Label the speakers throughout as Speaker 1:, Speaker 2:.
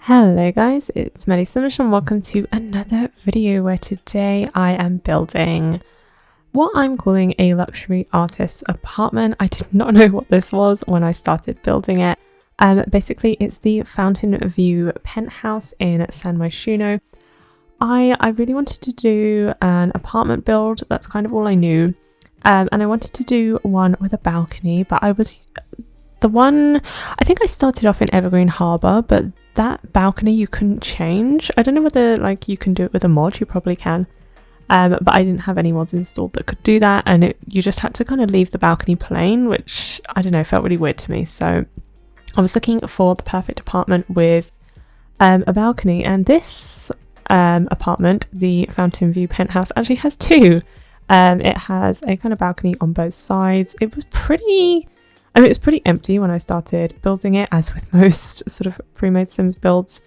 Speaker 1: Hello guys, it's Melly Simish and welcome to another video where today I am building what I'm calling a luxury artist's apartment. I did not know what this was when I started building it. Basically it's the Fountain View Penthouse in San Myshuno. I really wanted to do an apartment build, that's kind of all I knew. And I wanted to do one with a balcony, but I think I started off in Evergreen Harbour, but that balcony you couldn't change. I don't know whether you can do it with a mod, you probably can. But I didn't have any mods installed that could do that, and you just had to kind of leave the balcony plain, which, I don't know, felt really weird to me. So I was looking for the perfect apartment with a balcony, and this apartment, the Fountain View Penthouse, actually has two. It has a kind of balcony on both sides. It was pretty empty when I started building it, as with most sort of pre-made Sims builds.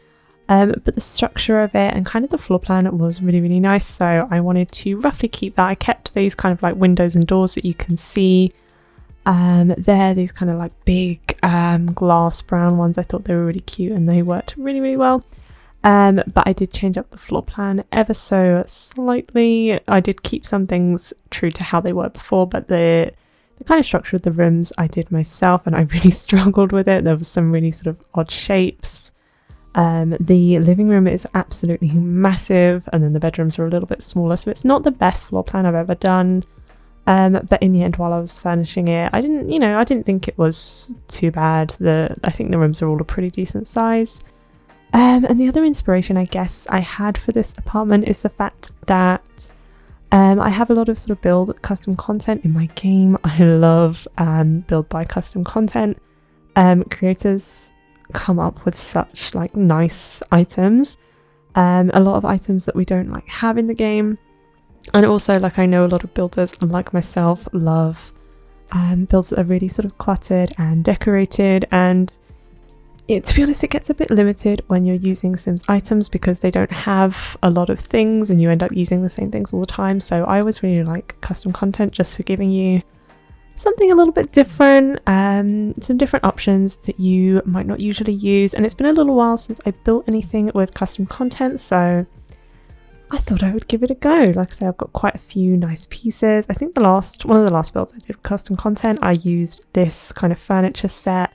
Speaker 1: But the structure of it and kind of the floor plan was really, really nice. So I wanted to roughly keep that. I kept these kind of like windows and doors that you can see there, these kind of like big glass brown ones. I thought they were really cute and they worked really, really well. But I did change up the floor plan ever so slightly. I did keep some things true to how they were before, but the kind of structure of the rooms I did myself, and I really struggled with it. There was some really sort of odd shapes. The living room is absolutely massive, and then the bedrooms are a little bit smaller, so it's not the best floor plan I've ever done. But in the end, while I was furnishing it, I didn't think it was too bad. I think the rooms are all a pretty decent size. And the other inspiration I guess I had for this apartment is the fact that I have a lot of sort of build custom content in my game. I love build by custom content. Creators come up with such nice items, a lot of items that we don't have in the game. And also I know a lot of builders, like myself, love builds that are really sort of cluttered and decorated, and to be honest, it gets a bit limited when you're using Sims items because they don't have a lot of things and you end up using the same things all the time. So I always really like custom content just for giving you something a little bit different, some different options that you might not usually use. And it's been a little while since I built anything with custom content, so I thought I would give it a go. Like I say, I've got quite a few nice pieces. I think one of the last builds I did with custom content, I used this kind of furniture set.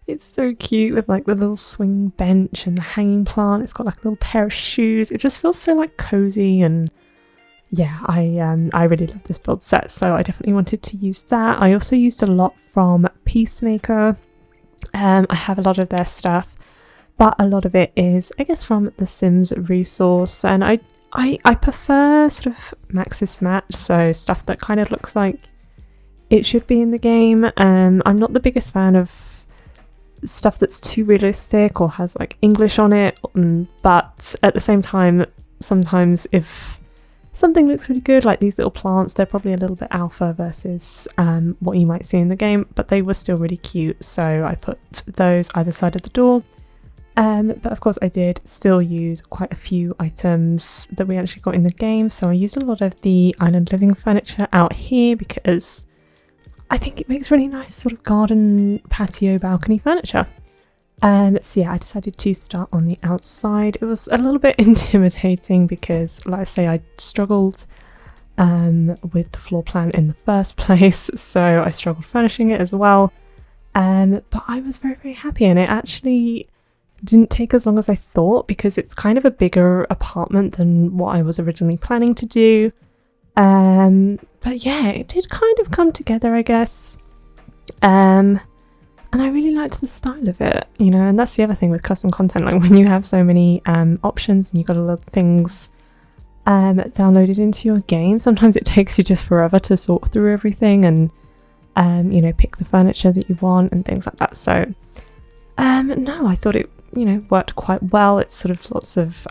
Speaker 1: It's so cute with the little swing bench and the hanging plant. It's got a little pair of shoes. It just feels so cozy, and yeah, I really love this build set, so I definitely wanted to use that. I also used a lot from Peacemaker. I have a lot of their stuff, but a lot of it is, I guess, from the Sims resource, and I prefer sort of Maxis Match, so stuff that kind of looks like it should be in the game. I'm not the biggest fan of stuff that's too realistic or has English on it, but at the same time, sometimes if something looks really good, like these little plants, they're probably a little bit alpha versus what you might see in the game, but they were still really cute, so I put those either side of the door. But of course I did still use quite a few items that we actually got in the game, so I used a lot of the island living furniture out here because I think it makes really nice sort of garden, patio, balcony furniture. So yeah, I decided to start on the outside. It was a little bit intimidating because, like I say, I struggled with the floor plan in the first place, so I struggled furnishing it as well. But I was very, very happy, and it actually didn't take as long as I thought because it's kind of a bigger apartment than what I was originally planning to do. But yeah, it did kind of come together, I guess. And I really liked the style of it, and that's the other thing with custom content, when you have so many options and you've got a lot of things downloaded into your game, sometimes it takes you just forever to sort through everything and pick the furniture that you want and things like that. So no, I thought it worked quite well. It's sort of lots of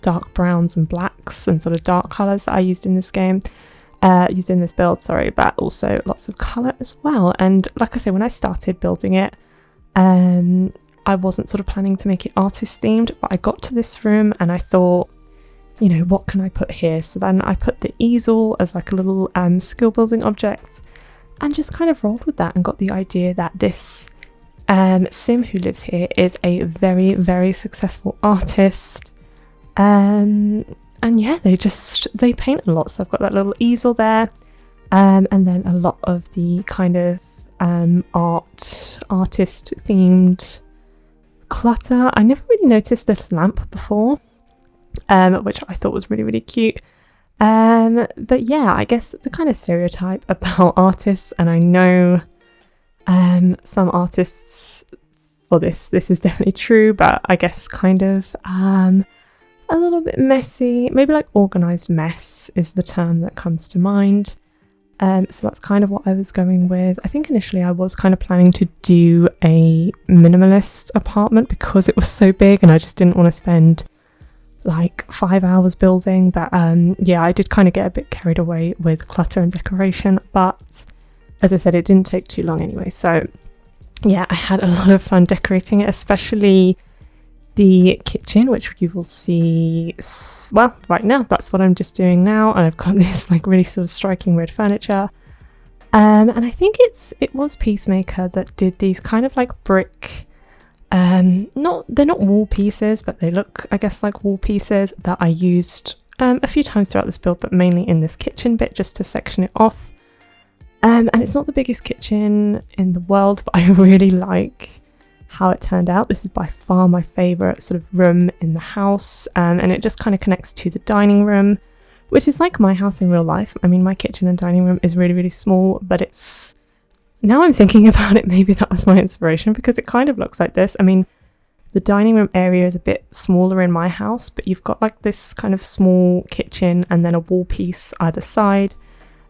Speaker 1: dark browns and blacks and sort of dark colours that I used in this game, used in this build, sorry, but also lots of colour as well. And like I say, when I started building it, I wasn't sort of planning to make it artist themed, but I got to this room and I thought, what can I put here? So then I put the easel as a little skill building object and just kind of rolled with that and got the idea that this Sim, who lives here, is a very, very successful artist. And yeah, they paint a lot. So I've got that little easel there, and then a lot of the kind of artist themed clutter. I never really noticed this lamp before, which I thought was really, really cute. But yeah, I guess the kind of stereotype about artists, and I know some artists, for this is definitely true, but I guess kind of a little bit messy, maybe like organized mess is the term that comes to mind. So that's kind of what I was going with. I think initially I was kind of planning to do a minimalist apartment because it was so big and I just didn't want to spend like 5 hours building. But yeah, I did kind of get a bit carried away with clutter and decoration. But as I said, it didn't take too long anyway. So yeah, I had a lot of fun decorating it, especially the kitchen, which you will see, well, right now. That's what I'm just doing now, and I've got this like really sort of striking red furniture, and I think it was Peacemaker that did these kind of like brick, they're not wall pieces, but they look, I guess, like wall pieces that I used a few times throughout this build, but mainly in this kitchen bit just to section it off. And it's not the biggest kitchen in the world, but I really like how it turned out. This is by far my favorite sort of room in the house, and it just kind of connects to the dining room, which is like my house in real life. I mean, my kitchen and dining room is really, really small, but it's, now I'm thinking about it, maybe that was my inspiration because it kind of looks like this. I mean, the dining room area is a bit smaller in my house, but you've got like this kind of small kitchen and then a wall piece either side,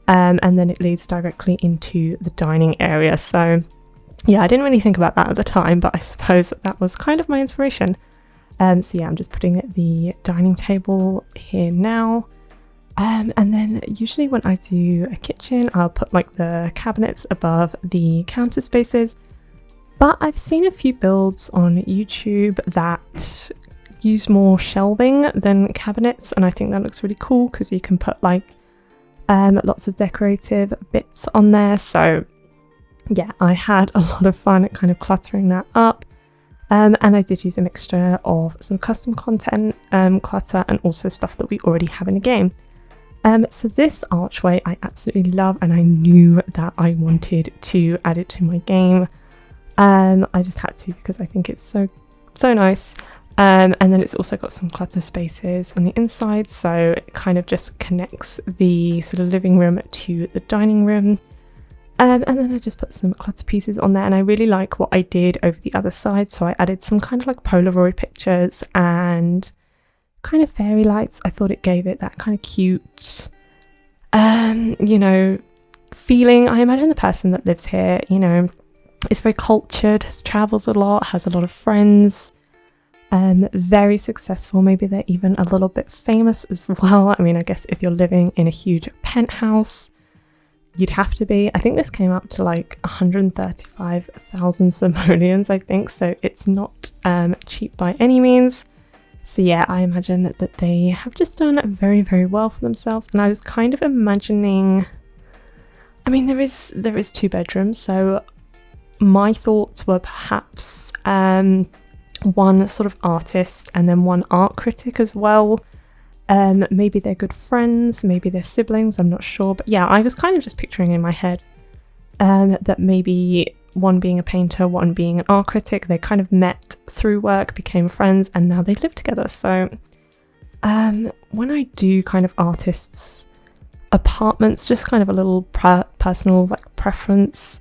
Speaker 1: and then it leads directly into the dining area. So yeah, I didn't really think about that at the time, but I suppose that was kind of my inspiration. So yeah, I'm just putting the dining table here now. And then usually when I do a kitchen, I'll put like the cabinets above the counter spaces. But I've seen a few builds on YouTube that use more shelving than cabinets, and I think that looks really cool because you can put like lots of decorative bits on there. So yeah, I had a lot of fun kind of cluttering that up, and I did use a mixture of some custom content, clutter, and also stuff that we already have in the game. So this archway I absolutely love, and I knew that I wanted to add it to my game. I just had to because I think it's so nice. And then it's also got some clutter spaces on the inside, so it kind of just connects the sort of living room to the dining room. And then I just put some clutter pieces on there, and I really like what I did over the other side. So I added some kind of like Polaroid pictures and kind of fairy lights. I thought it gave it that kind of cute, you know, feeling. I imagine the person that lives here, you know, is very cultured, has travelled a lot, has a lot of friends, very successful. Maybe they're even a little bit famous as well. I mean, I guess if you're living in a huge penthouse, you'd have to be. I think this came up to like 135,000 simoleons, I think, so it's not cheap by any means. So yeah, I imagine that they have just done very, very well for themselves. And I was kind of imagining, I mean, there is 2 bedrooms, so my thoughts were perhaps one sort of artist and then one art critic as well. Maybe they're good friends, maybe they're siblings, I'm not sure. But yeah, I was kind of just picturing in my head that maybe one being a painter, one being an art critic, they kind of met through work, became friends, and now they live together. So when I do kind of artists' apartments, just kind of a little personal like preference,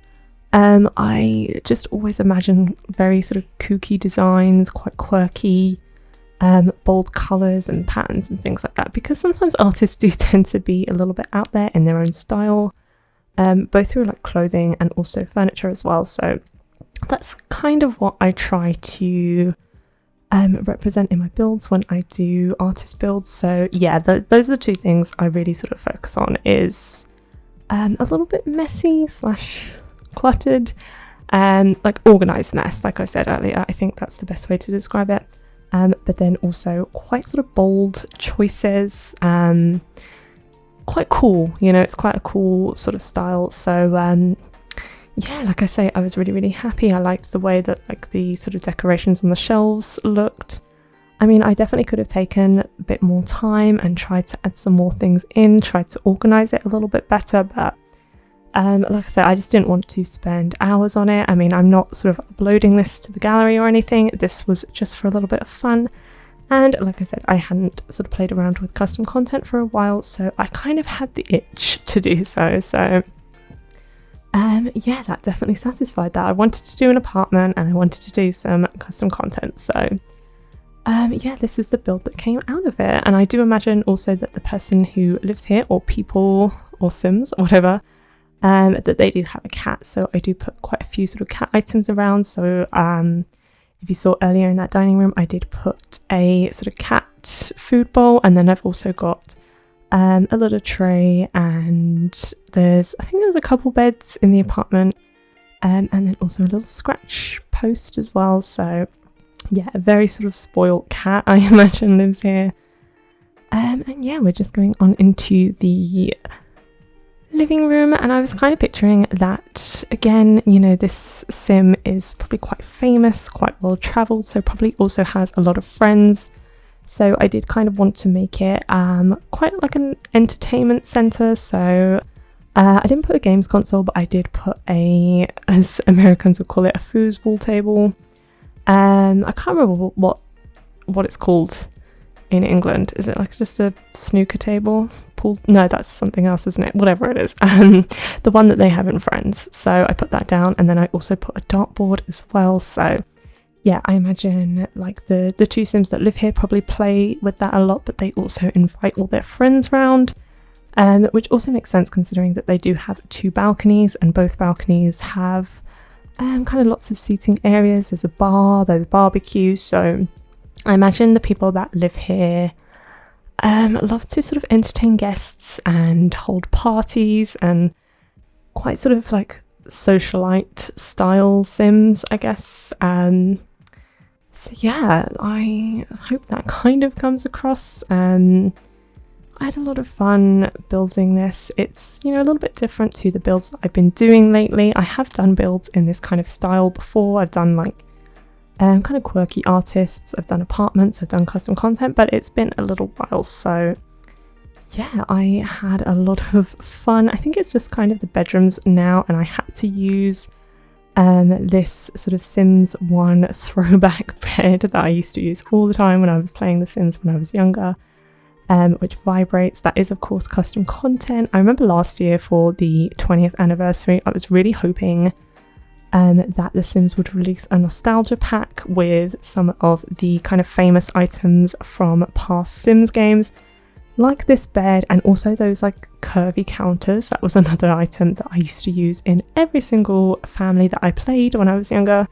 Speaker 1: I just always imagine very sort of kooky designs, quite quirky, bold colours and patterns and things like that, because sometimes artists do tend to be a little bit out there in their own style, both through like clothing and also furniture as well. So that's kind of what I try to represent in my builds when I do artist builds. So yeah, those are the 2 things I really sort of focus on, is a little bit messy / cluttered, like organised mess, like I said earlier. I think that's the best way to describe it. But then also quite sort of bold choices, quite cool, you know, it's quite a cool sort of style. So yeah, like I say, I was really happy. I liked the way that like the sort of decorations on the shelves looked. I mean, I definitely could have taken a bit more time and tried to add some more things in, tried to organise it a little bit better, but like I said, I just didn't want to spend hours on it. I mean, I'm not sort of uploading this to the gallery or anything. This was just for a little bit of fun. And like I said, I hadn't sort of played around with custom content for a while, so I kind of had the itch to do so. So yeah, that definitely satisfied that. I wanted to do an apartment and I wanted to do some custom content. So yeah, this is the build that came out of it. And I do imagine also that the person who lives here, or people or Sims or whatever, that they do have a cat. So I do put quite a few sort of cat items around. So if you saw earlier in that dining room, I did put a sort of cat food bowl, and then I've also got a little tray, and I think there's a couple beds in the apartment, and then also a little scratch post as well. So yeah, a very sort of spoiled cat, I imagine, lives here. And yeah, we're just going on into the living room, and I was kind of picturing that, again, you know, this sim is probably quite famous, quite well traveled, so probably also has a lot of friends. So I did kind of want to make it quite like an entertainment center. So I didn't put a games console, but I did put as Americans would call it, a foosball table. I can't remember what it's called in England. Is it like just a snooker table? Pool? No, that's something else, isn't it? Whatever it is. The one that they have in Friends. So I put that down, and then I also put a dartboard as well. So yeah, I imagine like the two Sims that live here probably play with that a lot, but they also invite all their friends round, which also makes sense considering that they do have 2 balconies, and both balconies have kind of lots of seating areas. There's a bar, there's barbecues, so I imagine the people that live here love to sort of entertain guests and hold parties, and quite sort of like socialite style Sims, I guess. So yeah, I hope that kind of comes across. I had a lot of fun building this. It's, you know, a little bit different to the builds that I've been doing lately. I have done builds in this kind of style before. I've done like kind of quirky artists, I've done apartments, I've done custom content, but it's been a little while. So yeah, I had a lot of fun. I think it's just kind of the bedrooms now, and I had to use this sort of Sims 1 throwback bed that I used to use all the time when I was playing The Sims when I was younger. Which vibrates. That is of course custom content. I remember last year for the 20th anniversary, I was really hoping that The Sims would release a nostalgia pack with some of the kind of famous items from past Sims games, like this bed, and also those like curvy counters. That was another item that I used to use in every single family that I played when I was younger.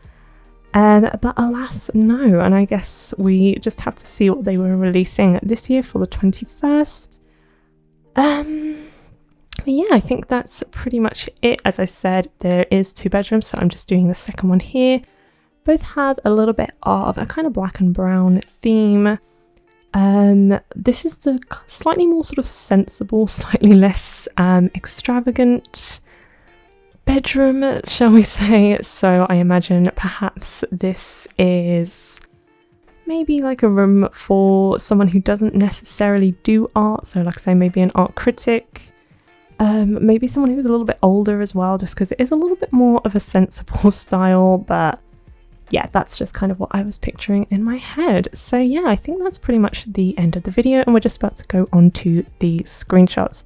Speaker 1: But alas, no, and I guess we just have to see what they were releasing this year for the 21st. But yeah, I think that's pretty much it. As I said, there is 2 bedrooms, so I'm just doing the second one here. Both have a little bit of a kind of black and brown theme. This is the slightly more sort of sensible, slightly less extravagant bedroom, shall we say. So I imagine perhaps this is maybe like a room for someone who doesn't necessarily do art. So like I say, maybe an art critic, maybe someone who's a little bit older as well, just because it is a little bit more of a sensible style. But yeah, that's just kind of what I was picturing in my head. So yeah, I think that's pretty much the end of the video, and we're just about to go on to the screenshots.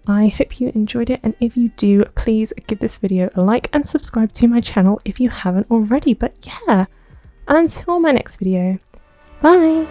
Speaker 1: I hope you enjoyed it, and if you do, please give this video a like and subscribe to my channel if you haven't already. But yeah, until my next video, bye!